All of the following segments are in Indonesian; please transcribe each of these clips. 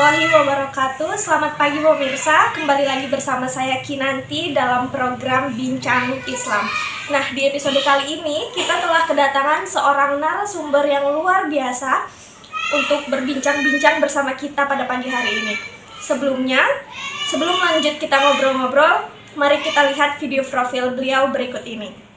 warahmatullahi wabarakatuh. Selamat pagi pemirsa, kembali lagi bersama saya Kinanti dalam program Bincang Islam. Nah, di episode kali ini kita telah kedatangan seorang narasumber yang luar biasa untuk berbincang-bincang bersama kita pada pagi hari ini. Sebelum lanjut kita ngobrol-ngobrol, mari kita lihat video profil beliau berikut ini.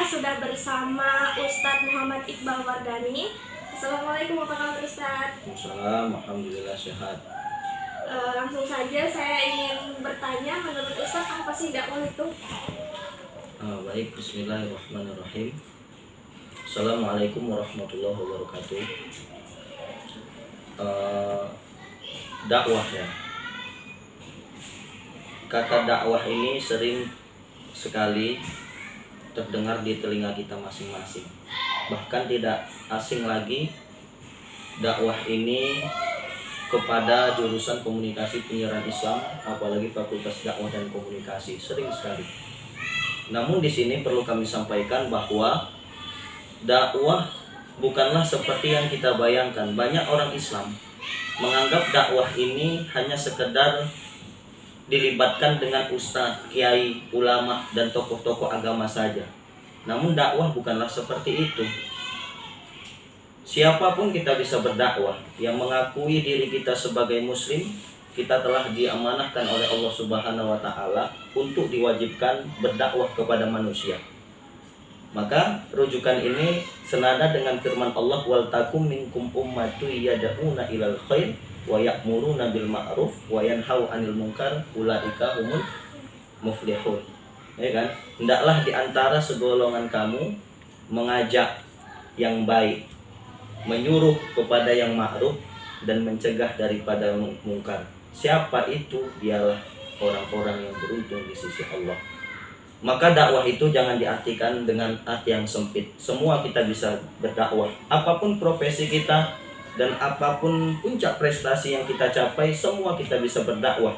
Sudah bersama Ustadz Muhammad Iqbal Wardani. Assalamualaikum, apa kabar Ustadz? Waalaikumsalam, alhamdulillah sehat. Langsung saja saya ingin bertanya, menurut Ustadz apa sih dakwah itu? Baik, bismillahirrahmanirrahim. Assalamualaikum warahmatullahi wabarakatuh. Dakwah ya. Kata dakwah ini sering sekali terdengar di telinga kita masing-masing. Bahkan tidak asing lagi dakwah ini kepada jurusan komunikasi penyiaran Islam, apalagi Fakultas Dakwah dan Komunikasi, sering sekali. Namun di sini perlu kami sampaikan bahwa dakwah bukanlah seperti yang kita bayangkan. Banyak orang Islam menganggap dakwah ini hanya sekedar dilibatkan dengan ustadz, kiai, ulama, dan tokoh-tokoh agama saja. Namun dakwah bukanlah seperti itu. Siapapun kita bisa berdakwah. Yang mengakui diri kita sebagai muslim, kita telah diamanahkan oleh Allah Subhanahu wa Ta'ala untuk diwajibkan berdakwah kepada manusia. Maka rujukan ini senada dengan firman Allah, wal takum minkum ummatu yad'una ilal khair wa ya'muruna bil ma'ruf wa yanhau 'anil munkar ulaika humul muflihun. Ya kan? Hendaklah di antara segolongan kamu mengajak yang baik, menyuruh kepada yang ma'ruf dan mencegah daripada mungkar. Siapa itu? Dialah orang-orang yang beruntung di sisi Allah. Maka dakwah itu jangan diartikan dengan arti yang sempit. Semua kita bisa berdakwah. Apapun profesi kita dan apapun puncak prestasi yang kita capai, semua kita bisa berdakwah.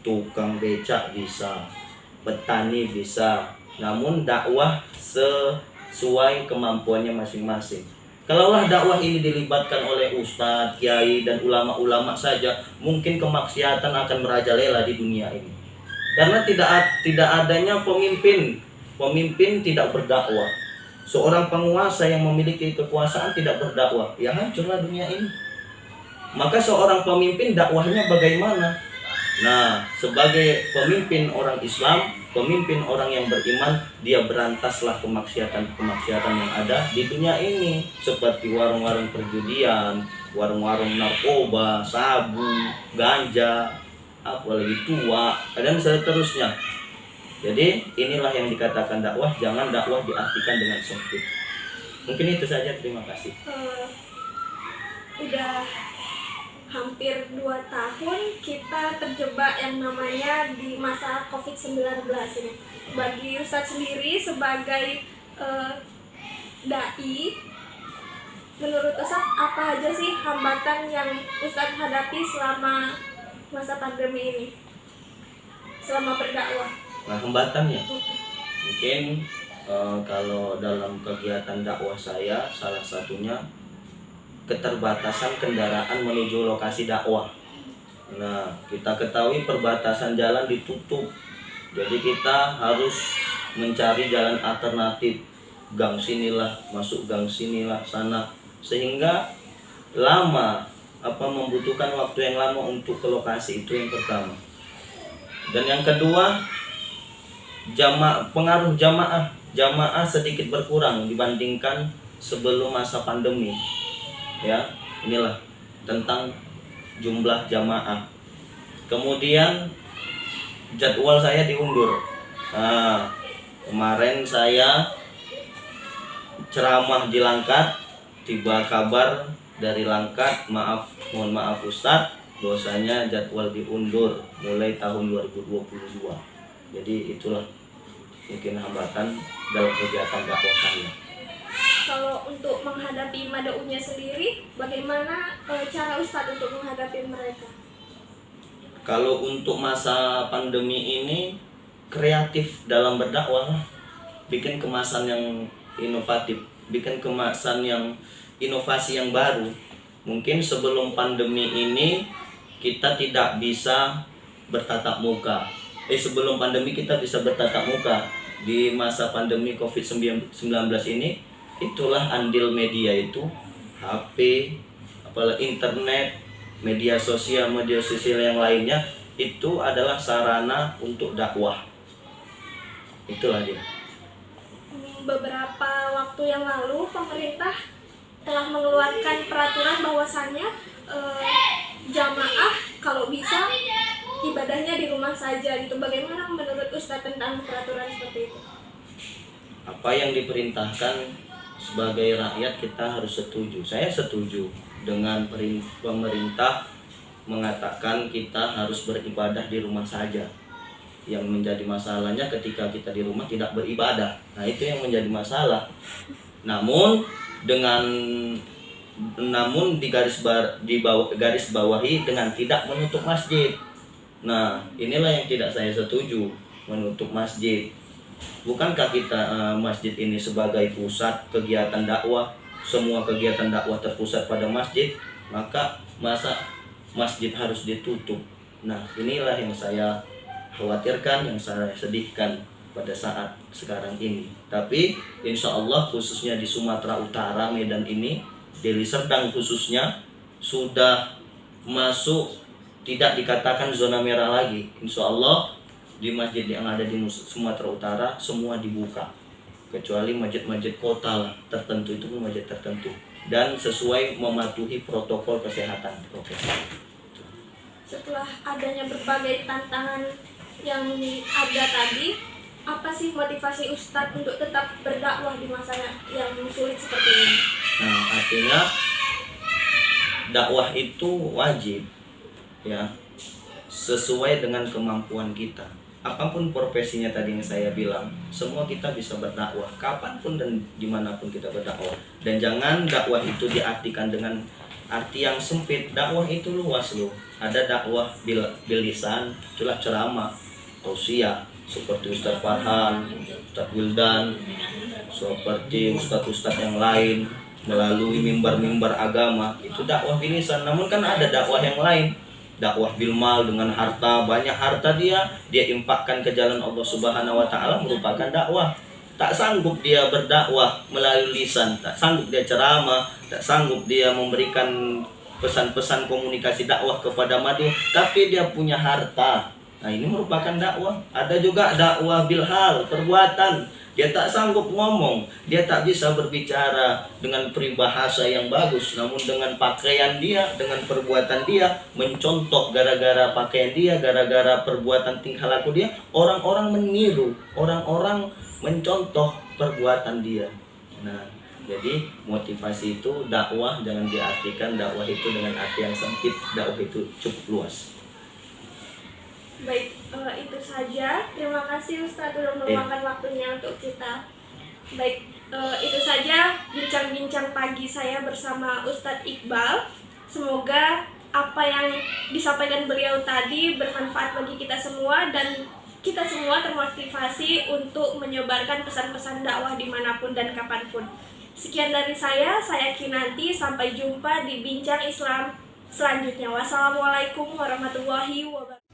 Tukang becak bisa, petani bisa, namun dakwah sesuai kemampuannya masing-masing. Kalaulah dakwah ini dilibatkan oleh ustadz, kiai, dan ulama-ulama saja, mungkin kemaksiatan akan merajalela di dunia ini. Karena tidak adanya pemimpin tidak berdakwah. Seorang penguasa yang memiliki kekuasaan tidak berdakwah, ya hancurlah dunia ini. Maka seorang pemimpin dakwahnya bagaimana? Nah, sebagai pemimpin orang Islam, pemimpin orang yang beriman, dia berantaslah kemaksiatan yang ada di dunia ini, seperti warung-warung perjudian, warung-warung narkoba, sabu, ganja, apalagi tua, dan seterusnya. Jadi inilah yang dikatakan dakwah, jangan dakwah diartikan dengan sempit. Mungkin itu saja, terima kasih. Udah hampir 2 tahun kita terjebak yang namanya di masa COVID-19 ini. Bagi Ustadz sendiri sebagai dai, menurut Ustadz apa aja sih hambatan yang Ustadz hadapi selama masa pandemi ini, selama berdakwah? Nah, hambatannya mungkin kalau dalam kegiatan dakwah saya, salah satunya keterbatasan kendaraan menuju lokasi dakwah. Nah, kita ketahui perbatasan jalan ditutup, jadi kita harus mencari jalan alternatif, gang sinilah, masuk gang sinilah, sana, sehingga lama, membutuhkan waktu yang lama untuk ke lokasi. Itu yang pertama. Dan yang kedua, pengaruh jamaah sedikit berkurang dibandingkan sebelum masa pandemi. Ya, inilah tentang jumlah jamaah. Kemudian jadwal saya diundur. Nah, kemarin saya ceramah di Langkat, tiba kabar dari Langkat, mohon maaf Ustadz, bahwasanya jadwal diundur mulai tahun 2022. Jadi itulah mungkin hambatan dalam kegiatan dakwah saya. Kalau untuk menghadapi Mada'unya sendiri, bagaimana cara Ustadz untuk menghadapi mereka? Kalau untuk masa pandemi ini kreatif dalam berdakwah, bikin kemasan yang inovatif, bikin kemasan yang inovasi yang baru. Mungkin sebelum pandemi ini kita tidak bisa bertatap muka. Sebelum pandemi kita bisa bertatap muka. Di masa pandemi COVID-19 ini, itulah andil media itu, HP, apalagi internet, media sosial yang lainnya, itu adalah sarana untuk dakwah. Itulah dia. Beberapa waktu yang lalu pemerintah telah mengeluarkan peraturan bahwasannya jamaah kalau bisa ibadahnya di rumah saja gitu. Bagaimana menurut Ustadz tentang peraturan seperti itu? Apa yang diperintahkan sebagai rakyat kita harus setuju. Saya setuju dengan pemerintah mengatakan kita harus beribadah di rumah saja. Yang menjadi masalahnya ketika kita di rumah tidak beribadah. Nah, itu yang menjadi masalah. Namun garis bawahi dengan tidak menutup masjid. Nah, inilah yang tidak saya setuju, menutup masjid. Bukankah kita masjid ini sebagai pusat kegiatan dakwah, semua kegiatan dakwah terpusat pada masjid, maka masa masjid harus ditutup? Nah, inilah yang saya khawatirkan, yang saya sedihkan pada saat sekarang ini. Tapi insya Allah khususnya di Sumatera Utara, Medan ini, Deli Serdang khususnya, sudah masuk, tidak dikatakan zona merah lagi. Insya Allah di masjid yang ada di Sumatera Utara semua dibuka, kecuali masjid-masjid kota lah, tertentu, itu pun masjid tertentu, dan sesuai mematuhi protokol kesehatan. Setelah adanya berbagai tantangan yang ada tadi, apa sih motivasi Ustadz untuk tetap berdakwah di masa yang sulit seperti ini? Nah, artinya dakwah itu wajib, ya, sesuai dengan kemampuan kita. Apapun profesinya tadi yang saya bilang, semua kita bisa berdakwah kapanpun dan dimanapun kita berdakwah. Dan jangan dakwah itu diartikan dengan arti yang sempit. Dakwah itu luas loh. Ada dakwah bil lisan, itulah ceramah, tausiah, seperti Ustadz Farhan, Ustadz Wildan, seperti ustadz-ustadz yang lain, melalui mimbar-mimbar agama, itu dakwah bil lisan. Namun kan ada dakwah yang lain, dakwah bil mal, dengan harta, banyak harta dia infakkan ke jalan Allah Subhanahu wa taala, merupakan dakwah. Tak sanggup dia berdakwah melalui lisan, tak sanggup dia ceramah, tak sanggup dia memberikan pesan-pesan komunikasi dakwah kepada madu, tapi dia punya harta. Nah, ini merupakan dakwah. Ada juga dakwah bil hal, perbuatan. Dia tak sanggup ngomong, dia tak bisa berbicara dengan peribahasa yang bagus, namun dengan pakaian dia, dengan perbuatan dia, mencontoh gara-gara pakaian dia, gara-gara perbuatan tingkah laku dia, orang-orang meniru, orang-orang mencontoh perbuatan dia. Nah, jadi motivasi itu dakwah jangan diartikan dakwah itu dengan arti yang sempit, dakwah itu cukup luas. Baik, itu saja. Terima kasih Ustadz sudah meluangkan waktunya untuk kita. Baik, itu saja bincang-bincang pagi saya bersama Ustadz Iqbal. Semoga apa yang disampaikan beliau tadi bermanfaat bagi kita semua dan kita semua termotivasi untuk menyebarkan pesan-pesan dakwah dimanapun dan kapanpun. Sekian dari saya Kinanti. Sampai jumpa di Bincang Islam selanjutnya. Wassalamualaikum warahmatullahi wabarakatuh.